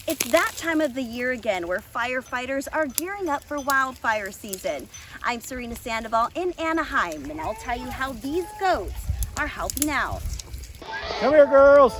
It's that time of the year again where firefighters are gearing up for wildfire season. I'm Sarina Sandoval in Anaheim, and I'll tell you how these goats are helping out. Come here, girls.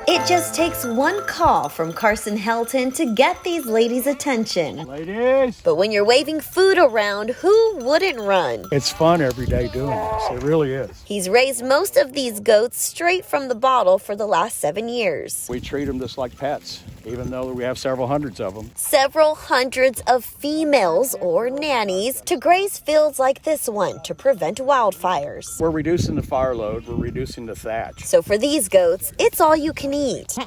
It just takes one call from Carson Helton to get these ladies' attention. Ladies. But when you're waving food around, who wouldn't run? It's fun every day doing this. It really is. He's raised most of these goats straight from the bottle for the last 7 years. We treat them just like pets, even though we have several hundreds of them. Several hundreds of females or nannies to graze fields like this one to prevent wildfires. We're reducing the fire load. We're reducing the thatch. So for these goats, it's all you can eat.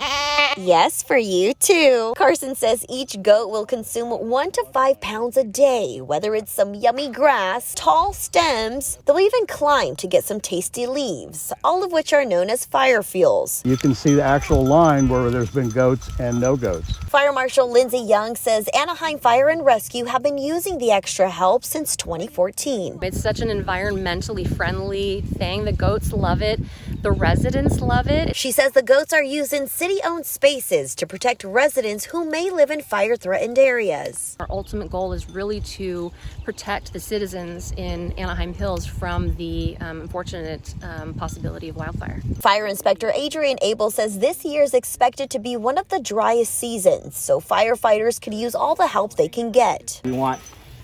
Yes, for you too. Carson says each goat will consume 1 to 5 pounds a day, whether it's some yummy grass, tall stems. They'll even climb to get some tasty leaves, all of which are known as fire fuels. You can see the actual line where there's been goats and no goats. Fire Marshal Lindsay Young says Anaheim Fire and Rescue have been using the extra help since 2014. It's such an environmentally friendly thing. The goats love it. The residents love it. She says the goats are used in city-owned spaces to protect residents who may live in fire-threatened areas. Our ultimate goal is really to protect the citizens in Anaheim Hills from the unfortunate possibility of wildfire. Fire Inspector Adrian Abel says this year is expected to be one of the driest seasons, so firefighters could use all the help they can get. We want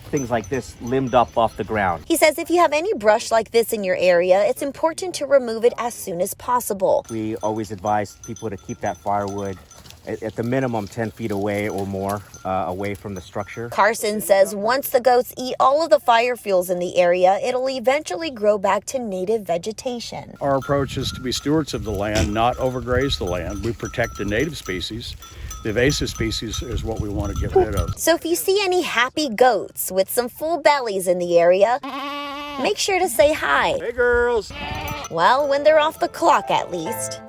things like this limbed up off the ground. He says if you have any brush like this in your area, it's important to remove it as soon as possible. We always advise people to keep that firewood at the minimum 10 feet away or more away from the structure. Carson says once the goats eat all of the fire fuels in the area, it'll eventually grow back to native vegetation. Our approach is to be stewards of the land, not overgraze the land. We protect the native species. The invasive species is what we want to get rid of. So if you see any happy goats with some full bellies in the area, make sure to say hi. Hey, girls. Well, when they're off the clock at least.